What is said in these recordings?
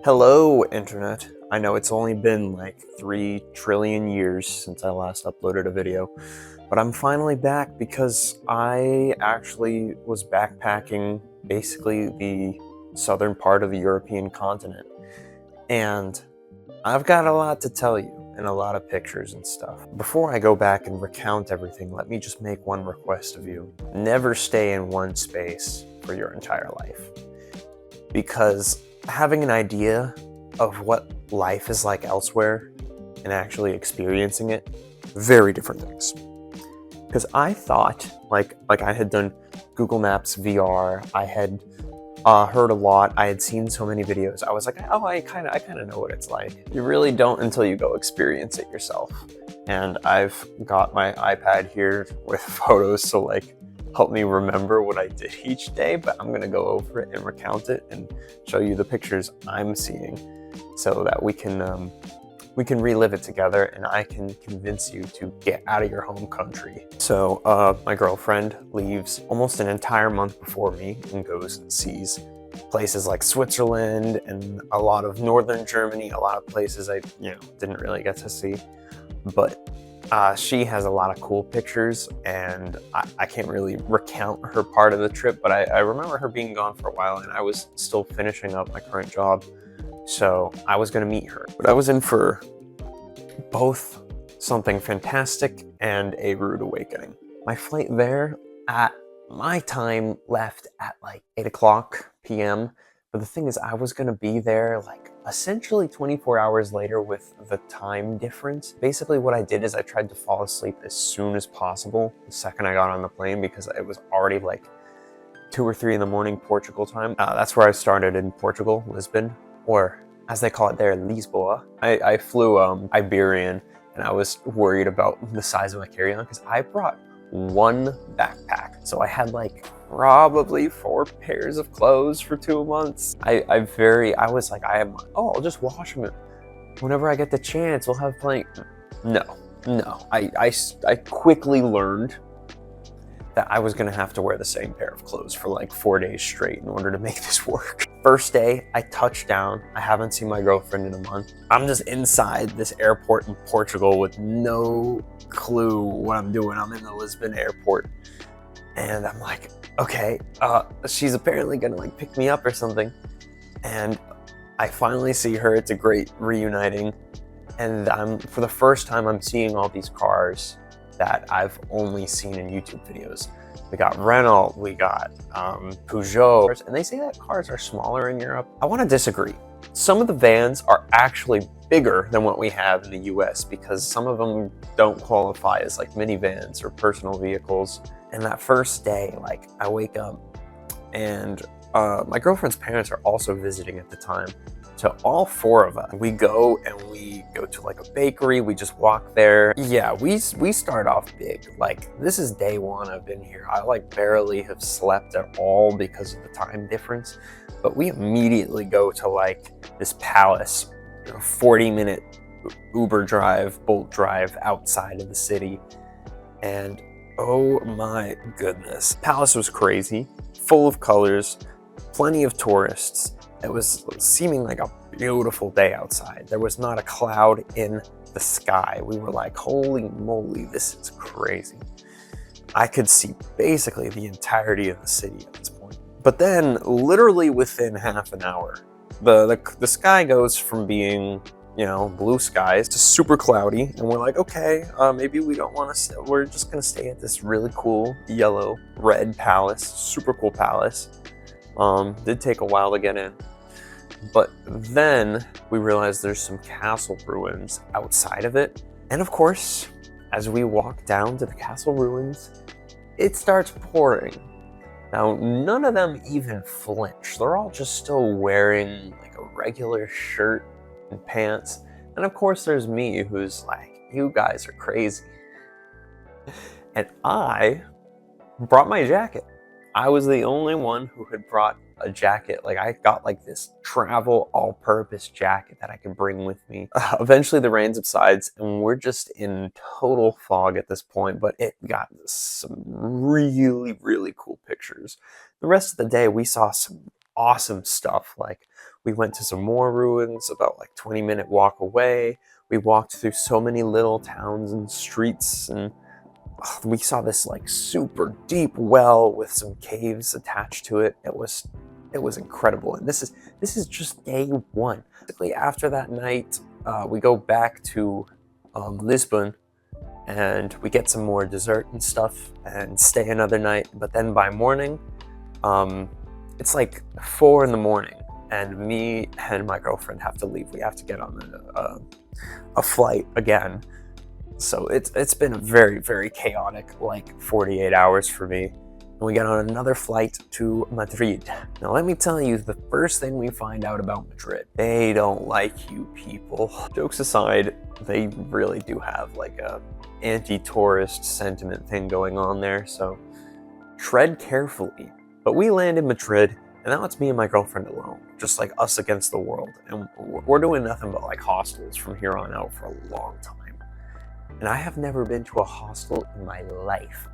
Hello, Internet. I know it's only been like 3 trillion years since I last uploaded a video, but I'm finally back because I actually was backpacking basically the southern part of the European continent. And I've got a lot to tell you and a lot of pictures and stuff. Before I go back and recount everything, let me just make one request of you. Never stay in one space for your entire life. Because having an idea of what life is like elsewhere and actually experiencing it, very different things. Because I thought, like I had done Google Maps VR, I had heard a lot, I had seen so many videos, I was like, oh, I kind of know what it's like. You really don't until you go experience it yourself. And I've got my iPad here with photos, so like, help me remember what I did each day, but I'm gonna go over it and recount it and show you the pictures I'm seeing so that we can relive it together and I can convince you to get out of your home country. So my girlfriend leaves almost an entire month before me and goes and sees places like Switzerland and a lot of northern Germany, a lot of places I didn't really get to see, but she has a lot of cool pictures, and I can't really recount her part of the trip, but I remember her being gone for a while, and I was still finishing up my current job, so I was going to meet her. But I was in for both something fantastic and a rude awakening. My flight there at my time left at like 8 o'clock p.m., but the thing is, I was going to be there like essentially 24 hours later with the time difference. Basically what I did is I tried to fall asleep as soon as possible the second I got on the plane, because it was already like 2 or 3 in the morning Portugal time. That's where I started, in Portugal, Lisbon, or as they call it there, Lisboa. I flew Iberian, and I was worried about the size of my carry-on because I brought one backpack. So I had like probably 4 pairs of clothes for 2 months. I was like, I'll just wash them whenever I get the chance. We'll have plenty. No. I quickly learned that I was gonna have to wear the same pair of clothes for like 4 days straight in order to make this work. First day, I touched down. I haven't seen my girlfriend in a month. I'm just inside this airport in Portugal with no clue what I'm doing. I'm in the Lisbon airport, and I'm like, okay, she's apparently gonna like pick me up or something. And I finally see her. It's a great reuniting, and for the first time, I'm seeing all these cars that I've only seen in YouTube videos. We got Renault, we got Peugeot, and they say that cars are smaller in Europe. I want to disagree. Some of the vans are actually bigger than what we have in the US, because some of them don't qualify as like minivans or personal vehicles. And that first day, like, I wake up and my girlfriend's parents are also visiting at the time. So all 4 of us, we go to like a bakery, we just walk there. Yeah, we start off big. Like, this is day 1 I've been here. I like barely have slept at all because of the time difference. But we immediately go to like this palace, 40-minute Uber drive, Bolt drive outside of the city. And oh my goodness, palace was crazy, full of colors, plenty of tourists. It was seeming like a beautiful day outside. There was not a cloud in the sky. We were like, holy moly, this is crazy. I could see basically the entirety of the city at this point. But then, literally within half an hour, the sky goes from being, blue skies to super cloudy, and we're like, okay, maybe we don't want to. We're just gonna stay at this really cool red palace, super cool palace. Did take a while to get in. But then we realized there's some castle ruins outside of it. And of course, as we walk down to the castle ruins, it starts pouring. Now, none of them even flinch. They're all just still wearing like a regular shirt and pants. And of course, there's me, who's like, you guys are crazy. And I brought my jacket. I was the only one who had brought a jacket. Like, I got like this travel all-purpose jacket that I could bring with me. Eventually the rain subsides and we're just in total fog at this point, but it got some really, really cool pictures. The rest of the day we saw some awesome stuff. Like, We went to some more ruins about like 20-minute walk away. We walked through so many little towns and streets, and we saw this like super deep well with some caves attached to it. It was incredible. And this is just day one. Basically, after that night, we go back to Lisbon, and we get some more dessert and stuff and stay another night. But then by morning, it's like 4 in the morning, and me and my girlfriend have to leave. We have to get on a flight again. So it's been a very, very chaotic like 48 hours for me. And we get on another flight to Madrid. Now let me tell you, the first thing we find out about Madrid, they don't like you people. Jokes aside, they really do have like a anti-tourist sentiment thing going on there, so tread carefully. But we land in Madrid, and now it's me and my girlfriend alone, just like us against the world. And we're doing nothing but like hostels from here on out for a long time. And I have never been to a hostel in my life.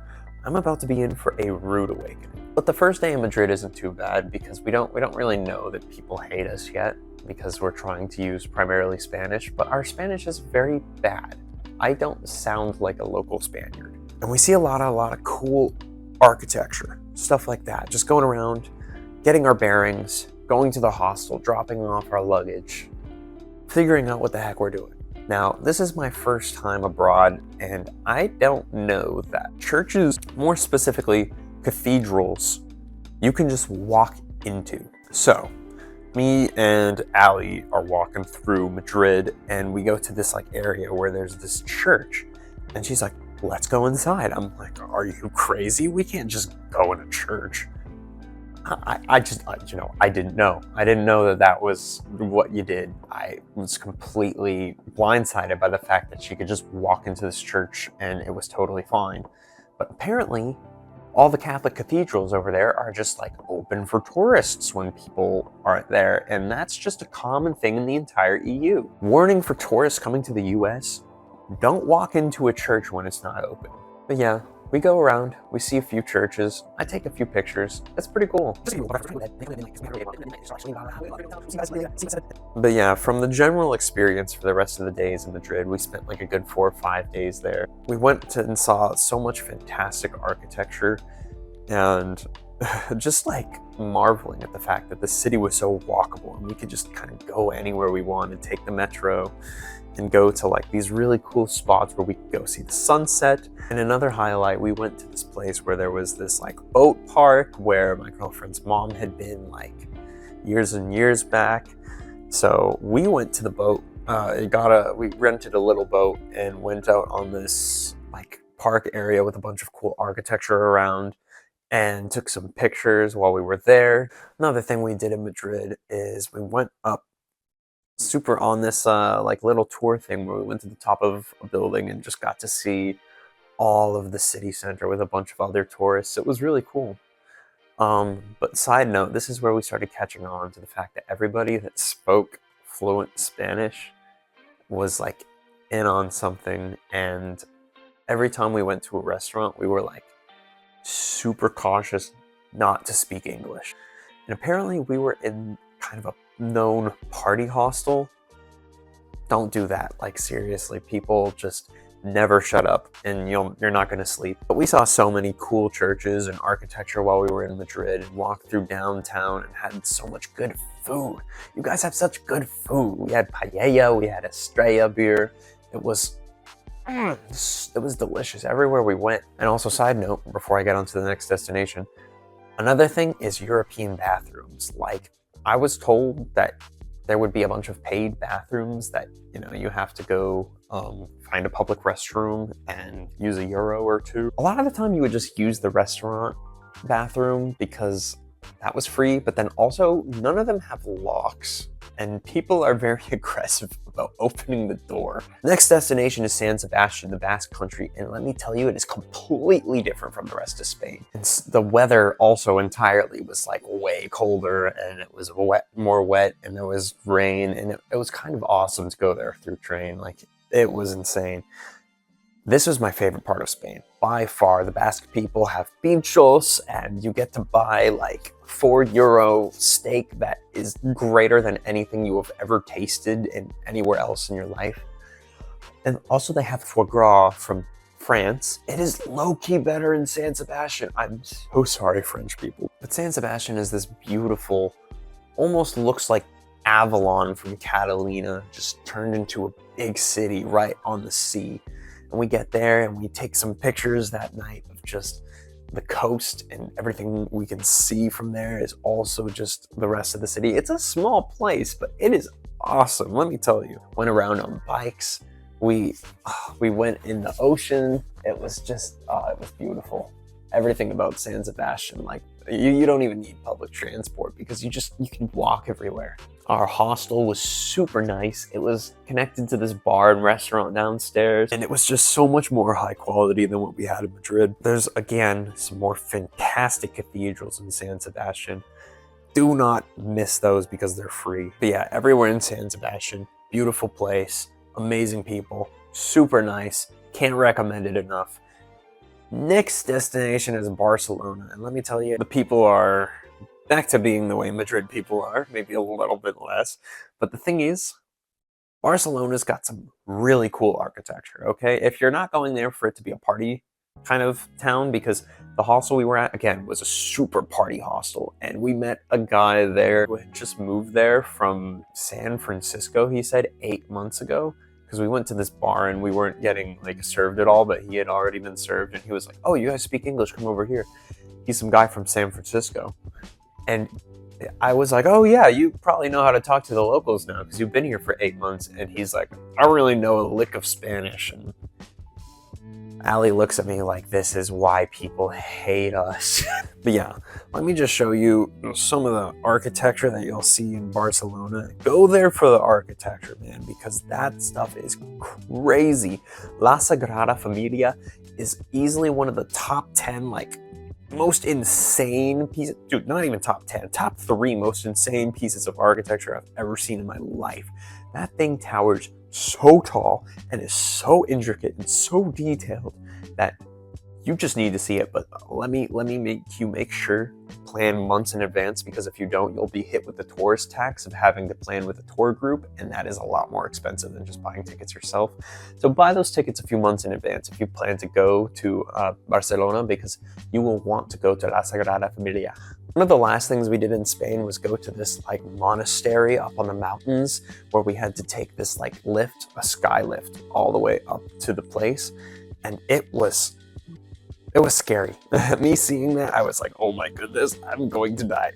I'm about to be in for a rude awakening. But the first day in Madrid isn't too bad, because we don't really know that people hate us yet, because we're trying to use primarily Spanish, but our Spanish is very bad. I don't sound like a local Spaniard. And we see a lot of cool architecture, stuff like that. Just going around, getting our bearings, going to the hostel, dropping off our luggage, figuring out what the heck we're doing. Now, this is my first time abroad, and I don't know that churches, more specifically cathedrals, you can just walk into. So, me and Allie are walking through Madrid, and we go to this like area where there's this church, and she's like, let's go inside. I'm like, are you crazy? We can't just go in a church. I didn't know. I didn't know that was what you did. I was completely blindsided by the fact that she could just walk into this church and it was totally fine. But apparently, all the Catholic cathedrals over there are just like open for tourists when people are there, and that's just a common thing in the entire EU. Warning for tourists coming to the US, don't walk into a church when it's not open. But yeah, we go around, we see a few churches, I take a few pictures, it's pretty cool. But yeah, from the general experience for the rest of the days in Madrid, we spent like a good 4 or 5 days there. We went and saw so much fantastic architecture, and just like marveling at the fact that the city was so walkable and we could just kind of go anywhere we wanted, take the metro, and go to like these really cool spots where we could go see the sunset. And another highlight, we went to this place where there was this like boat park where my girlfriend's mom had been like years and years back. So we went to the boat, we rented a little boat and went out on this like park area with a bunch of cool architecture around, and took some pictures while we were there. Another thing we did in Madrid is we went up super on this like little tour thing where we went to the top of a building and just got to see all of the city center with a bunch of other tourists. It was really cool. But side note, this is where we started catching on to the fact that everybody that spoke fluent Spanish was like in on something, and every time we went to a restaurant, we were like super cautious not to speak English. And apparently we were in kind of a known party hostel. Don't do that. Like seriously, people just never shut up, and you're not going to sleep. But we saw so many cool churches and architecture while we were in Madrid, and walked through downtown and had so much good food. You guys have such good food. We had paella, we had Estrella beer. It was delicious everywhere we went. And also, side note, before I get on to the next destination, another thing is European bathrooms. Like, I was told that there would be a bunch of paid bathrooms that, you have to go find a public restroom and use €1 or 2. A lot of the time you would just use the restaurant bathroom because that was free, but then also none of them have locks, and people are very aggressive about opening the door. Next destination is San Sebastian, the Basque Country, and let me tell you, it is completely different from the rest of Spain. And the weather also entirely was like way colder, and it was more wet, and there was rain, and it was kind of awesome to go there through train. Like, it was insane. This was my favorite part of Spain. By far, the Basque people have pinchos, and you get to buy like €4 steak that is greater than anything you have ever tasted in anywhere else in your life. And also they have foie gras from France. It is low-key better in San Sebastian. I'm so sorry, French people. But San Sebastian is this beautiful, almost looks like Avalon from Catalina, just turned into a big city right on the sea. And we get there and we take some pictures that night of just the coast, and everything we can see from there is also just the rest of the city. It's a small place, but it is awesome, let me tell you. Went around on bikes. We went in the ocean. It was just, it was beautiful. Everything about San Sebastian, like you don't even need public transport because you can walk everywhere. Our hostel was super nice. It was connected to this bar and restaurant downstairs, and it was just so much more high quality than what we had in Madrid. There's, again, some more fantastic cathedrals in San Sebastian. Do not miss those because they're free. But yeah, everywhere in San Sebastian, beautiful place, amazing people, super nice, can't recommend it enough. Next destination is Barcelona, and let me tell you, the people are back to being the way Madrid people are, maybe a little bit less. But the thing is, Barcelona's got some really cool architecture, okay? If you're not going there for it to be a party kind of town, because the hostel we were at, again, was a super party hostel, and we met a guy there who had just moved there from San Francisco, he said, 8 months ago. Because we went to this bar and we weren't getting like served at all, but he had already been served, and he was like, "Oh, you guys speak English, come over here." He's some guy from San Francisco. And I was like, "Oh yeah, you probably know how to talk to the locals now because you've been here for 8 months." And he's like, "I don't really know a lick of Spanish." And Ali looks at me like, this is why people hate us. But yeah, let me just show you some of the architecture that you'll see in Barcelona. Go there for the architecture, man, because that stuff is crazy. La Sagrada Familia is easily one of the top 10, like, most insane pieces, dude, not even top 10, top 3 most insane pieces of architecture I've ever seen in my life. That thing towers so tall and is so intricate and so detailed that you just need to see it. But let me make sure, plan months in advance, because if you don't, you'll be hit with the tourist tax of having to plan with a tour group, and that is a lot more expensive than just buying tickets yourself. So buy those tickets a few months in advance if you plan to go to Barcelona, because you will want to go to La Sagrada Familia. One of the last things we did in Spain was go to this like monastery up on the mountains, where we had to take this like lift, a sky lift, all the way up to the place, and it was scary. Me seeing that, I was like, oh my goodness, I'm going to die.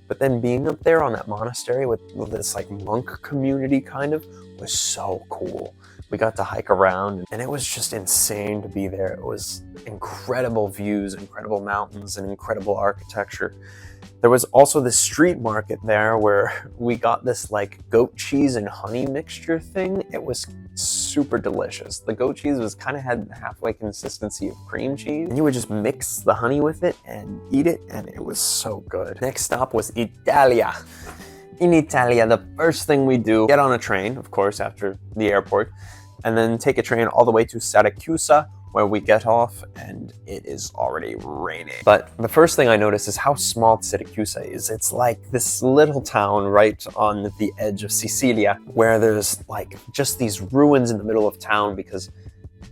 But then being up there on that monastery with this like monk community kind of was so cool. We got to hike around, and it was just insane to be there. It was incredible views, incredible mountains, and incredible architecture. There was also this street market there where we got this like goat cheese and honey mixture thing. It was super delicious. The goat cheese was kind of had the halfway consistency of cream cheese, and you would just mix the honey with it and eat it, and it was so good. Next stop was Italia. In Italia, the first thing we do, get on a train, of course, after the airport, and then take a train all the way to Syracuse, where we get off, and it is already raining. But the first thing I noticed is how small Syracuse is. It's like this little town right on the edge of Sicilia, where there's like just these ruins in the middle of town, because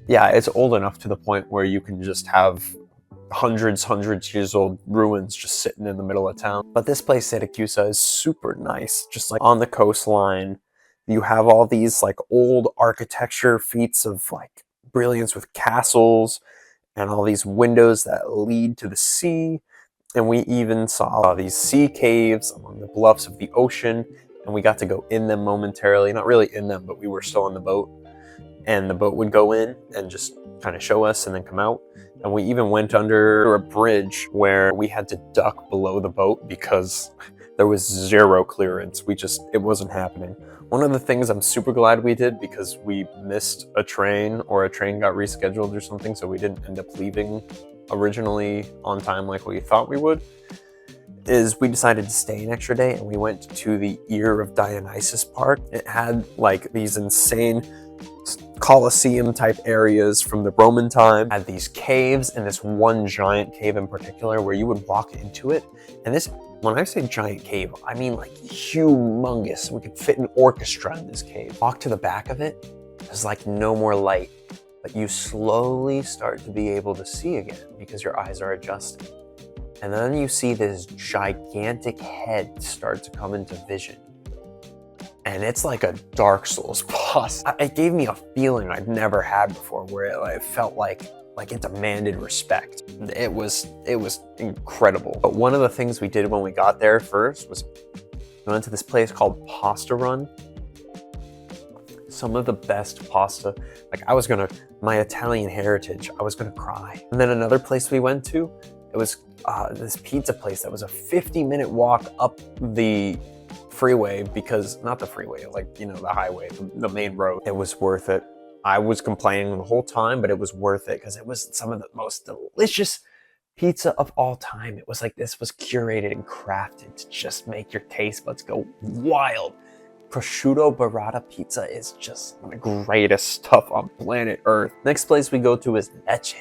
yeah, it's old enough to the point where you can just have hundreds years old ruins just sitting in the middle of town. But this place, Syracuse, is super nice, just like on the coastline. You have all these like old architecture feats of like brilliance with castles and all these windows that lead to the sea. And we even saw these sea caves among the bluffs of the ocean, and we got to go in them momentarily. Not really in them, but we were still on the boat, and the boat would go in and just kind of show us and then come out. And we even went under a bridge where we had to duck below the boat because there was zero clearance. It wasn't happening. One of the things I'm super glad we did, because we missed a train, or a train got rescheduled or something, so we didn't end up leaving originally on time like we thought we would, is we decided to stay an extra day and we went to the Ear of Dionysus Park. It had like these insane Colosseum type areas from the Roman time. It had these caves, and this one giant cave in particular where you would walk into it. And this, when I say giant cave, I mean like humongous. We could fit an orchestra in this cave. Walk to the back of it, there's like no more light, but you slowly start to be able to see again because your eyes are adjusting. And then you see this gigantic head start to come into vision. And it's like a Dark Souls boss. It gave me a feeling I'd never had before, where it felt like it demanded respect. It was incredible. But one of the things we did when we got there first was we went to this place called Pasta Run. Some of the best pasta. Like my Italian heritage, I was gonna cry. And then another place we went to, it was this pizza place that was a 50-minute walk up the freeway, because not the freeway, like, you know, the highway, the main road. It was worth it. I was complaining the whole time, but it was worth it because it was some of the most delicious pizza of all time. It was like this was curated and crafted to just make your taste buds go wild. Prosciutto burrata pizza is just the greatest stuff on planet Earth. Next place we go to is Lecce.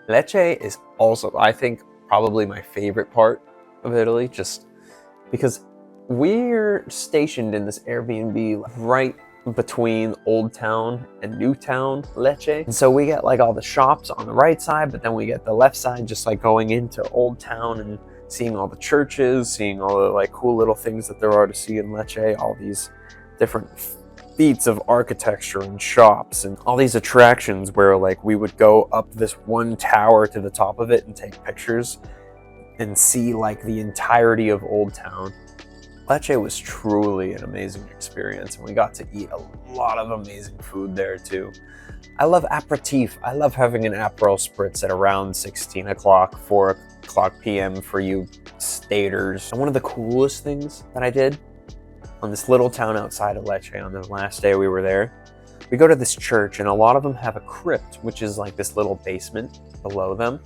Lecce is also, I think, probably my favorite part of Italy, just because we're stationed in this Airbnb right between Old Town and New Town, Lecce. And so we get like all the shops on the right side, but then we get the left side just like going into Old Town and seeing all the churches, seeing all the like cool little things that there are to see in Lecce, all these different feats of architecture and shops and all these attractions where like we would go up this one tower to the top of it and take pictures and see like the entirety of Old Town. Lecce was truly an amazing experience, and we got to eat a lot of amazing food there too. I love aperitif. I love having an Aperol Spritz at around 16 o'clock, 4 o'clock p.m. for you staters. And one of the coolest things that I did on this little town outside of Lecce on the last day we were there, we go to this church, and a lot of them have a crypt, which is like this little basement below them.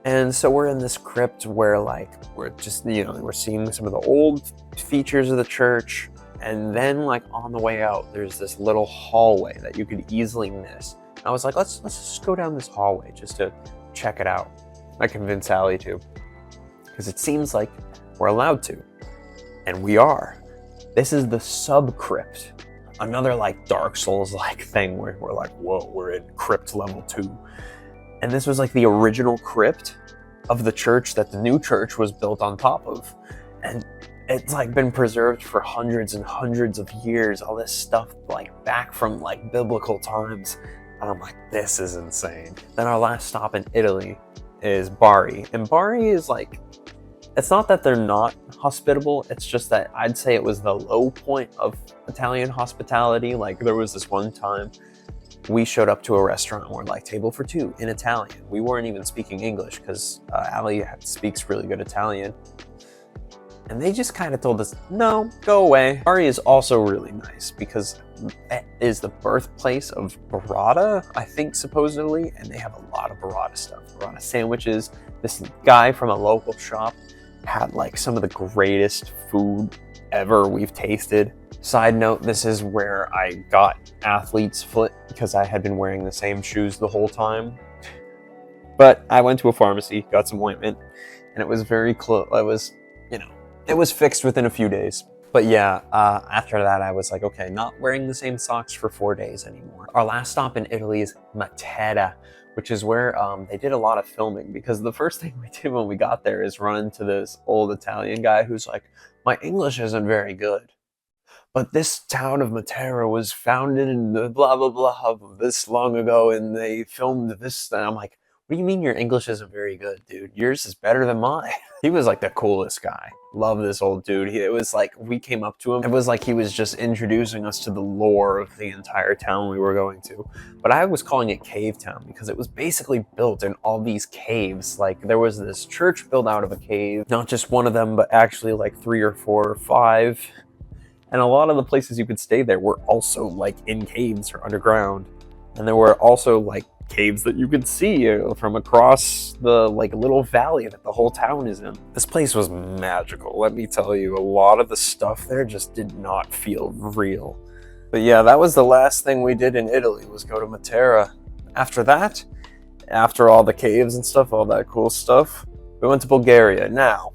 And so we're in this crypt where like, we're just, you know, we're seeing some of the old features of the church. And then like on the way out, there's this little hallway that you could easily miss. And I was like, let's just go down this hallway just to check it out. I convinced Allie to, because it seems like we're allowed to. And we are. This is the sub-crypt. Another like Dark Souls-like thing where we're like, whoa, we're in crypt level 2. And this was like the original crypt of the church that the new church was built on top of. And it's like been preserved for hundreds and hundreds of years. All this stuff like back from like biblical times. And I'm like, this is insane. Then our last stop in Italy is Bari. And Bari is like, it's not that they're not hospitable. It's just that I'd say it was the low point of Italian hospitality. Like there was this one time we showed up to a restaurant and we're like, table for 2 in Italian. We weren't even speaking English because Ali speaks really good Italian. And they just kind of told us, no, go away. Bari is also really nice because it is the birthplace of burrata, I think, supposedly. And they have a lot of burrata stuff. Burrata sandwiches. This guy from a local shop had like some of the greatest food ever we've tasted. Side note, this is where I got athlete's foot because I had been wearing the same shoes the whole time. But I went to a pharmacy, got some ointment, and it was very close. It was, you know, it was fixed within a few days. But yeah, after that, I was like, okay, not wearing the same socks for 4 days anymore. Our last stop in Italy is Matera, which is where they did a lot of filming, because the first thing we did when we got there is run into this old Italian guy who's like, my English isn't very good, but this town of Matera was founded in the blah, blah, blah this long ago, and they filmed this. And I'm like, what do you mean your English isn't very good, dude? Yours is better than mine. He was like the coolest guy. Love this old dude. It was like, we came up to him. It was like he was just introducing us to the lore of the entire town we were going to. But I was calling it Cave Town because it was basically built in all these caves. Like there was this church built out of a cave, not just one of them, but actually like 3 or 4 or 5. And a lot of the places you could stay there were also like in caves or underground. And there were also like caves that you could see from across the like little valley that the whole town is in. This place was magical, let me tell you. A lot of the stuff there just did not feel real. But yeah, that was the last thing we did in Italy, was go to Matera. After that, after all the caves and stuff, all that cool stuff, we went to Bulgaria. Now,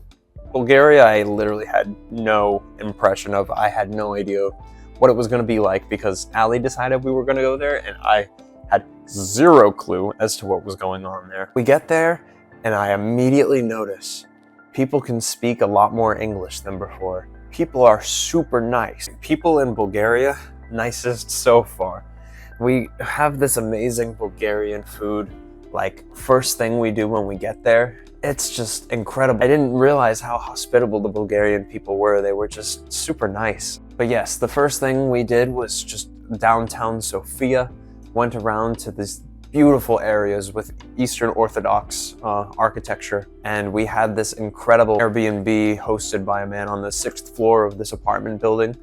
Bulgaria I literally had no impression of. I had no idea what it was going to be like because Ali decided we were going to go there and I had zero clue as to what was going on there. We get there and I immediately notice people can speak a lot more English than before. People are super nice. People in Bulgaria, nicest so far. We have this amazing Bulgarian food. Like, first thing we do when we get there, it's just incredible. I didn't realize how hospitable the Bulgarian people were. They were just super nice. But yes, the first thing we did was just downtown Sofia, went around to these beautiful areas with Eastern Orthodox architecture. And we had this incredible Airbnb hosted by a man on the 6th floor of this apartment building.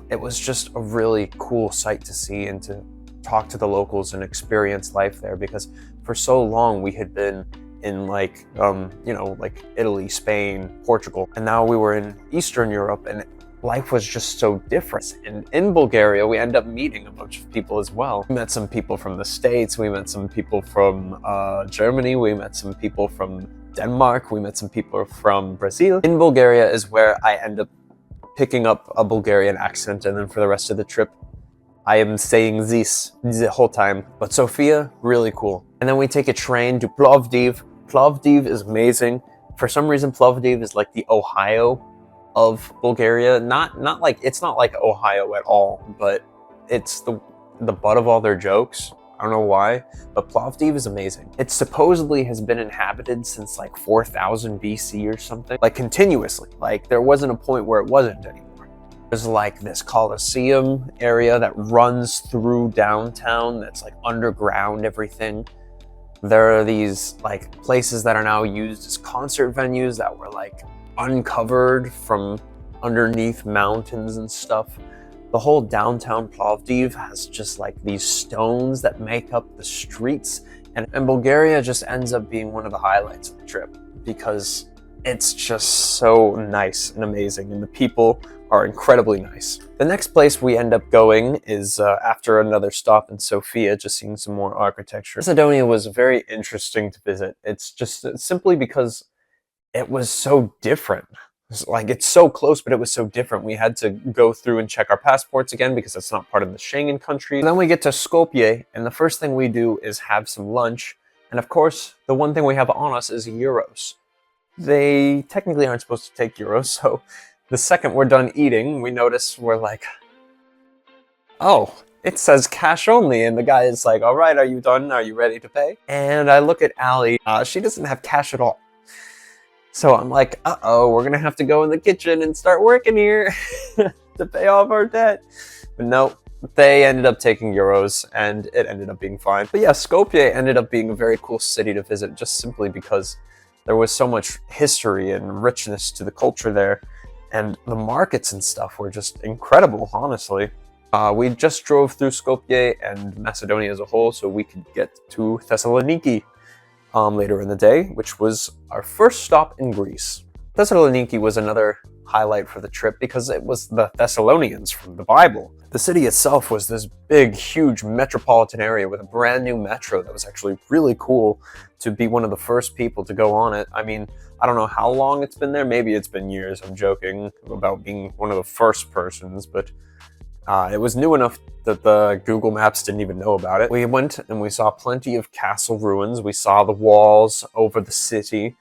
It was just a really cool sight to see and to talk to the locals and experience life there, because for so long we had been in like, like Italy, Spain, Portugal, and now we were in Eastern Europe and life was just so different. And in Bulgaria, we ended up meeting a bunch of people as well. We met some people from the States, we met some people from Germany, we met some people from Denmark, we met some people from Brazil. In Bulgaria is where I end up picking up a Bulgarian accent, and then for the rest of the trip, I am saying this the whole time. But Sofia, really cool. And then we take a train to Plovdiv. Plovdiv is amazing. For some reason, Plovdiv is like the Ohio of Bulgaria. Not like, it's not like Ohio at all, but it's the butt of all their jokes. I don't know why, but Plovdiv is amazing. It supposedly has been inhabited since like 4000 BC or something, like continuously. Like there wasn't a point where it wasn't anymore. There's like this Colosseum area that runs through downtown that's like underground everything. There are these like places that are now used as concert venues that were like uncovered from underneath mountains and stuff. The whole downtown Plovdiv has just like these stones that make up the streets, and Bulgaria just ends up being one of the highlights of the trip because it's just so nice and amazing, and the people are incredibly nice. The next place we end up going is after another stop in Sofia, just seeing some more architecture. Macedonia was very interesting to visit. It's just simply because it was so different. Like, it's so close, but it was so different. We had to go through and check our passports again because it's not part of the Schengen country. And then we get to Skopje, and the first thing we do is have some lunch. And of course, the one thing we have on us is euros. They technically aren't supposed to take euros, so the second we're done eating, we notice we're like, oh, it says cash only. And the guy is like, all right, are you done? Are you ready to pay? And I look at Ali. She doesn't have cash at all. So I'm like, uh-oh, we're going to have to go in the kitchen and start working here to pay off our debt. But no, they ended up taking euros and it ended up being fine. But yeah, Skopje ended up being a very cool city to visit just simply because there was so much history and richness to the culture there. And the markets and stuff were just incredible, honestly. We just drove through Skopje and Macedonia as a whole so we could get to Thessaloniki later in the day, which was our first stop in Greece. Thessaloniki was another highlight for the trip because it was the Thessalonians from the Bible. The city itself was this big, huge metropolitan area with a brand new metro that was actually really cool to be one of the first people to go on it. I mean, I don't know how long it's been there. Maybe it's been years. I'm joking about being one of the first persons, but it was new enough that the Google Maps didn't even know about it. We went and we saw plenty of castle ruins. We saw the walls over the city,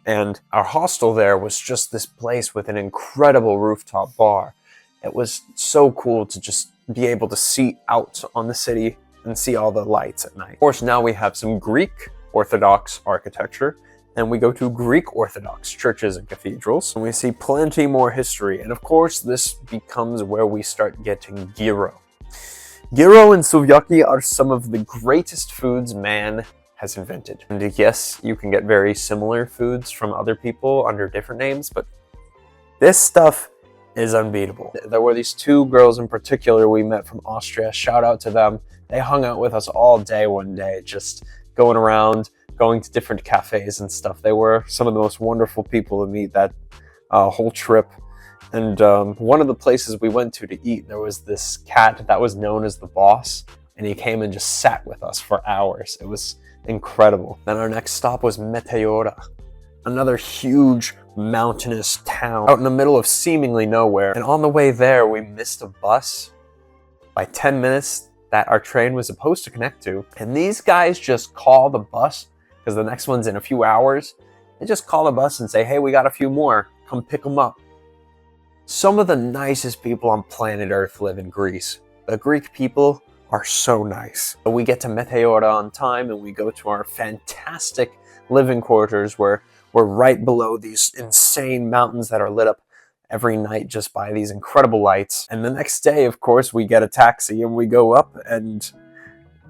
and our hostel there was just this place with an incredible rooftop bar. It was so cool to just be able to see out on the city and see all the lights at night. Of course, now we have some Greek Orthodox architecture, and we go to Greek Orthodox churches and cathedrals, and we see plenty more history. And of course, this becomes where we start getting gyro. Gyro and souvlaki are some of the greatest foods man has invented. And yes, you can get very similar foods from other people under different names, but this stuff is unbeatable. There were these two girls in particular we met from Austria. Shout out to them. They hung out with us all day one day, just going around, going to different cafes and stuff. They were some of the most wonderful people to meet that whole trip. And one of the places we went to eat, there was this cat that was known as the boss, and he came and just sat with us for hours. It was incredible. Then our next stop was Meteora, another huge mountainous town out in the middle of seemingly nowhere. And on the way there, we missed a bus by 10 minutes that our train was supposed to connect to. And these guys just call the bus, because the next one's in a few hours. They just call the bus and say, hey, we got a few more. Come pick them up. Some of the nicest people on planet Earth live in Greece. The Greek people are so nice. We get to Meteora on time, and we go to our fantastic living quarters where we're right below these insane mountains that are lit up every night just by these incredible lights. And the next day, of course, we get a taxi and we go up, and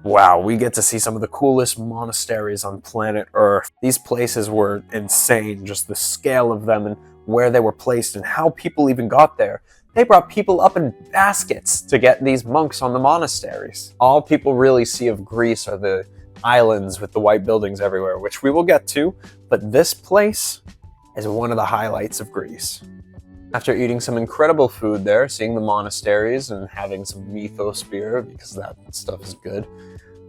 wow, we get to see some of the coolest monasteries on planet Earth. These places were insane, just the scale of them and where they were placed and how people even got there. They brought people up in baskets to get these monks on the monasteries. All people really see of Greece are the islands with the white buildings everywhere, which we will get to, but this place is one of the highlights of Greece. After eating some incredible food there, seeing the monasteries and having some mythos beer, because that stuff is good,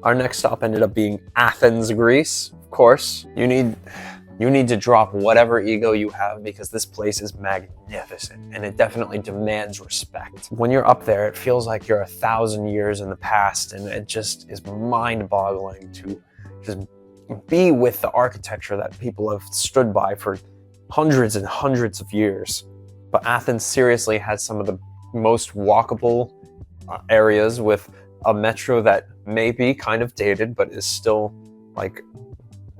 our next stop ended up being Athens, Greece. Of course, you need to drop whatever ego you have, because this place is magnificent and it definitely demands respect. When you're up there, it feels like you're 1,000 years in the past, and it just is mind-boggling to just be with the architecture that people have stood by for hundreds and hundreds of years. But Athens seriously has some of the most walkable areas, with a metro that may be kind of dated but is still like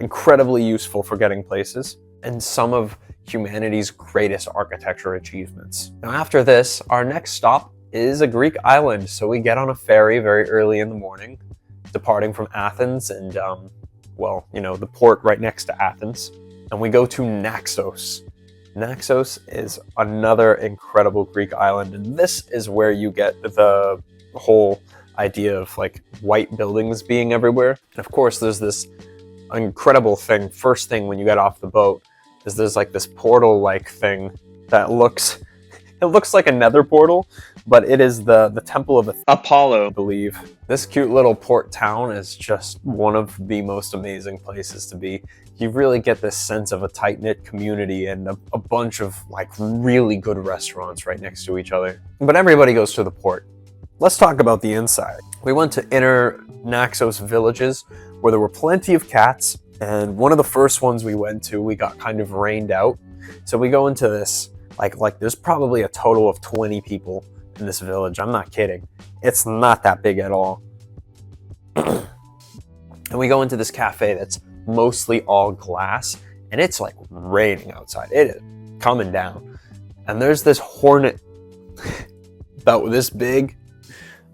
incredibly useful for getting places, and some of humanity's greatest architecture achievements. Now after this, our next stop is a Greek island, so we get on a ferry very early in the morning, departing from Athens and, well, you know, the port right next to Athens, and we go to Naxos. Naxos is another incredible Greek island, and this is where you get the whole idea of like white buildings being everywhere. And of course, there's this incredible thing, first thing when you get off the boat, is there's like this portal-like thing that looks like a nether portal, but it is the temple of Apollo, I believe. This cute little port town is just one of the most amazing places to be. You really get this sense of a tight-knit community and a bunch of like really good restaurants right next to each other. But everybody goes to the port. Let's talk about the inside. We went to inner Naxos villages where there were plenty of cats, and one of the first ones we went to, we got kind of rained out. So we go into this, like there's probably a total of 20 people in this village. I'm not kidding. It's not that big at all. And we go into this cafe that's mostly all glass, and it's like raining outside. It is coming down. And there's this hornet about this big,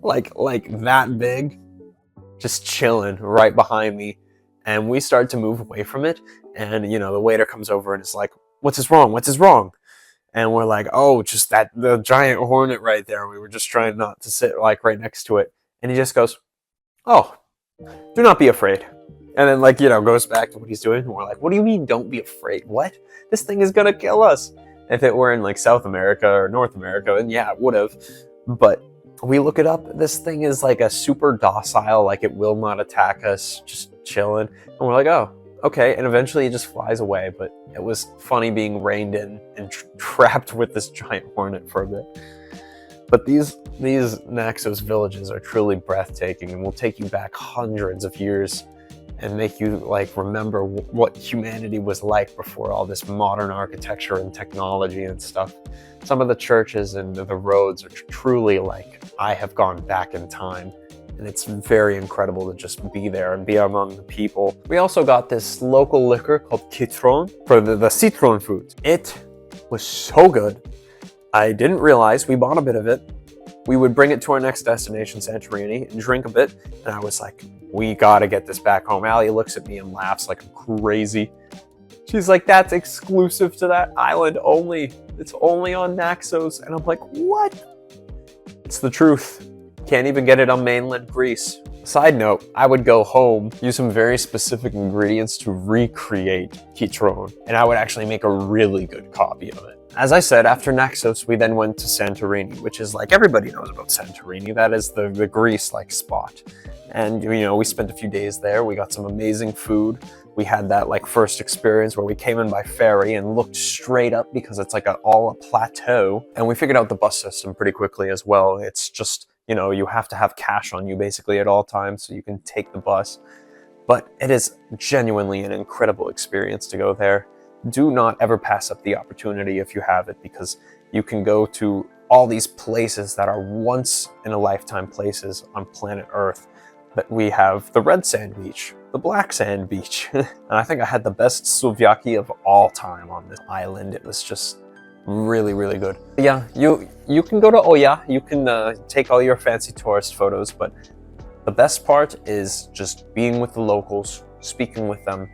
like that big, just chilling right behind me. And we start to move away from it, and you know, the waiter comes over and is like, what's wrong? What's wrong? And we're like, oh, just the giant hornet right there. We were just trying not to sit like right next to it. And he just goes, oh, do not be afraid. And then like, you know, goes back to what he's doing. And we're like, what do you mean don't be afraid? What? This thing is gonna kill us. If it were in like South America or North America, then yeah, it would have. But we look it up. This thing is like a super docile, like it will not attack us, just chilling. And we're like, oh, okay. And eventually it just flies away. But it was funny being reined in and trapped with this giant hornet for a bit. But these Naxos villages are truly breathtaking and will take you back hundreds of years and make you like remember what humanity was like before all this modern architecture and technology and stuff. Some of the churches and the roads are truly like, I have gone back in time. And it's very incredible to just be there and be among the people. We also got this local liquor called Citron for the citron fruit. It was so good. I didn't realize, we bought a bit of it. We would bring it to our next destination, Santorini, and drink a bit. And I was like, we gotta get this back home. Allie looks at me and laughs like I'm crazy. She's like, that's exclusive to that island only. It's only on Naxos. And I'm like, what? It's the truth. Can't even get it on mainland Greece. Side note, I would go home, use some very specific ingredients to recreate Kitron, and I would actually make a really good copy of it. As I said, after Naxos, we then went to Santorini, which is like, everybody knows about Santorini. That is the Greece-like spot. And, you know, we spent a few days there. We got some amazing food. We had that like first experience where we came in by ferry and looked straight up because it's like all a plateau. And we figured out the bus system pretty quickly as well. It's just, you know, you have to have cash on you basically at all times so you can take the bus. But it is genuinely an incredible experience to go there. Do not ever pass up the opportunity if you have it, because you can go to all these places that are once in a lifetime places on planet Earth. But we have the red sand beach, the black sand beach. And I think I had the best souvlaki of all time on this island. It was just really, really good. But yeah, you can go to Oya, you can take all your fancy tourist photos, but the best part is just being with the locals, speaking with them,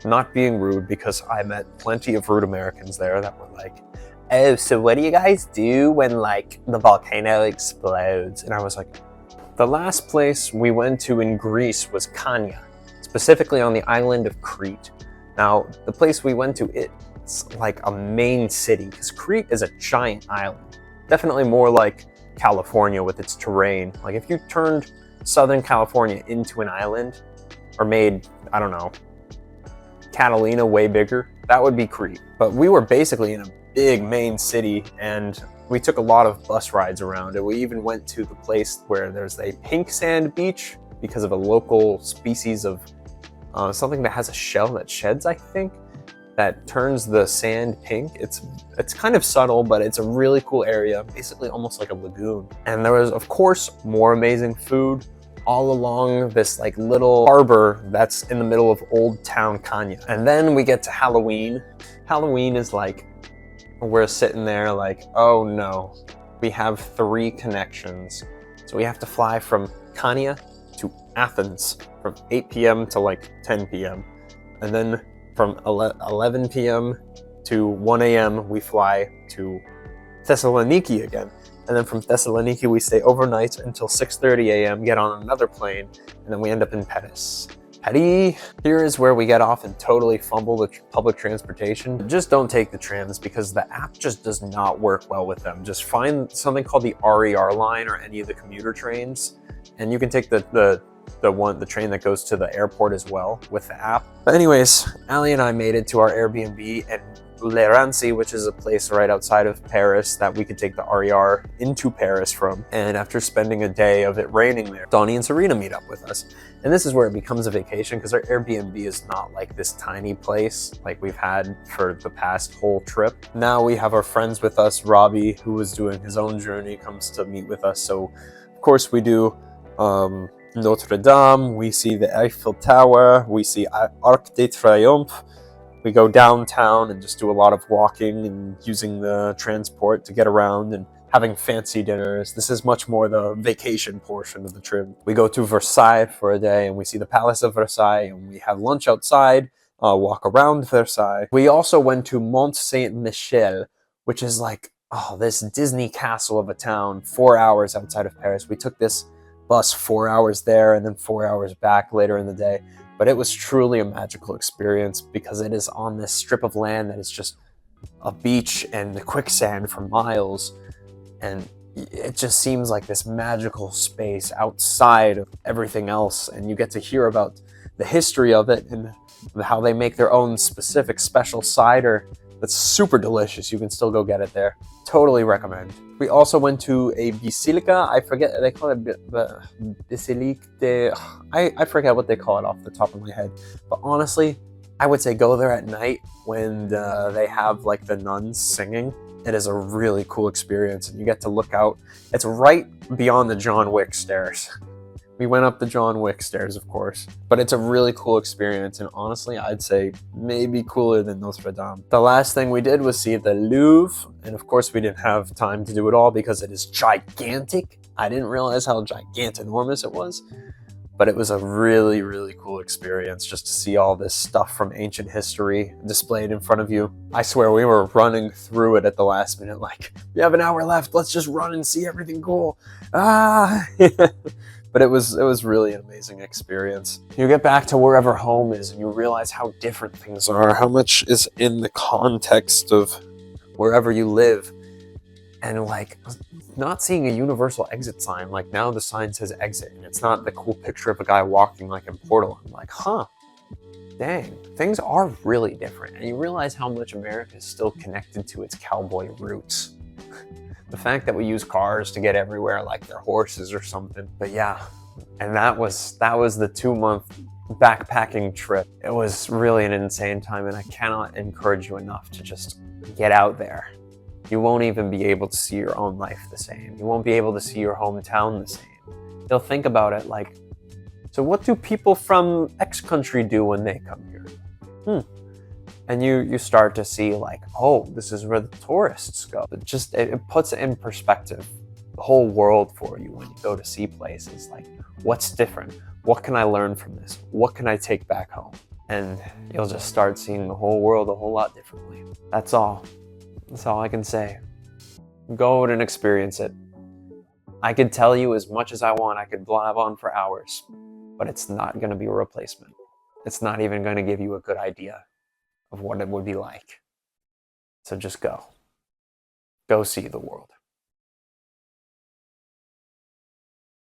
not being rude, because I met plenty of rude Americans there that were like, oh, so what do you guys do when like the volcano explodes? And I was like, the last place we went to in Greece was Kania, specifically on the island of Crete. Now, the place we went to, it's like a main city, because Crete is a giant island. Definitely more like California with its terrain. Like if you turned Southern California into an island, or made, I don't know, Catalina way bigger, that would be Crete. But we were basically in a big main city, and we took a lot of bus rides around it. We even went to the place where there's a pink sand beach because of a local species of something that has a shell that sheds, I think, that turns the sand pink. It's kind of subtle, but it's a really cool area, basically almost like a lagoon. And there was, of course, more amazing food all along this like little harbor that's in the middle of Old Town Kanya. And then we get to Halloween. Halloween is like, we're sitting there like, oh no, we have 3 connections. So we have to fly from Kania to Athens from 8 p.m. to like 10 p.m. And then from 11 p.m. to 1 a.m. we fly to Thessaloniki again. And then from Thessaloniki we stay overnight until 6:30 a.m., get on another plane, and then we end up in Paris. Here is where we get off and totally fumble the public transportation. Just don't take the trams, because the app just does not work well with them. Just find something called the RER line or any of the commuter trains, and you can take the train that goes to the airport as well with the app. But anyways, Ali and I made it to our Airbnb in Lerancy, which is a place right outside of Paris that we could take the RER into Paris from. And after spending a day of it raining there, Donnie and Serena meet up with us. And this is where it becomes a vacation, because our Airbnb is not like this tiny place like we've had for the past whole trip. Now we have our friends with us. Robbie, who was doing his own journey, comes to meet with us. So of course we do Notre Dame, we see the Eiffel Tower, we see Arc de Triomphe. We go downtown and just do a lot of walking and using the transport to get around and having fancy dinners. This is much more the vacation portion of the trip. We go to Versailles for a day and we see the Palace of Versailles, and we have lunch outside, walk around Versailles. We also went to Mont Saint-Michel, which is like, this Disney castle of a town, 4 hours outside of Paris. We took this bus 4 hours there and then 4 hours back later in the day. But it was truly a magical experience, because it is on this strip of land that is just a beach and the quicksand for miles. And it just seems like this magical space outside of everything else. And you get to hear about the history of it and how they make their own specific special cider that's super delicious. You can still go get it there. Totally recommend. We also went to a basilica. I forget, they call it basilique de... I forget what they call it off the top of my head. But honestly, I would say go there at night when they have like the nuns singing. It is a really cool experience, and you get to look out. It's right beyond the John Wick stairs. We went up the John Wick stairs, of course, but it's a really cool experience, and honestly, I'd say maybe cooler than Notre Dame. The last thing we did was see the Louvre, and of course, we didn't have time to do it all because it is gigantic. I didn't realize how gigantic-enormous it was, But it was a really, really cool experience just to see all this stuff from ancient history displayed in front of you. I swear we were running through it at the last minute, like, we have an hour left, let's just run and see everything cool. Ah! But it was really an amazing experience. You get back to wherever home is and you realize how different things are, how much is in the context of wherever you live. And like, not seeing a universal exit sign, like now the sign says exit and it's not the cool picture of a guy walking like in Portal. I'm like, huh, dang, things are really different. And you realize how much America is still connected to its cowboy roots. The fact that we use cars to get everywhere like they're horses or something. But yeah, and that was the 2-month backpacking trip. It was really an insane time, and I cannot encourage you enough to just get out there. You won't even be able to see your own life the same. You won't be able to see your hometown the same. You'll think about it like, so what do people from X country do when they come here? And you start to see like, oh, this is where the tourists go. It puts it in perspective, the whole world for you when you go to see places. Like, what's different? What can I learn from this? What can I take back home? And you'll just start seeing the whole world a whole lot differently. That's all. That's all I can say. Go out and experience it. I could tell you as much as I want. I could blab on for hours, but it's not going to be a replacement. It's not even going to give you a good idea of what it would be like. So just go. Go see the world.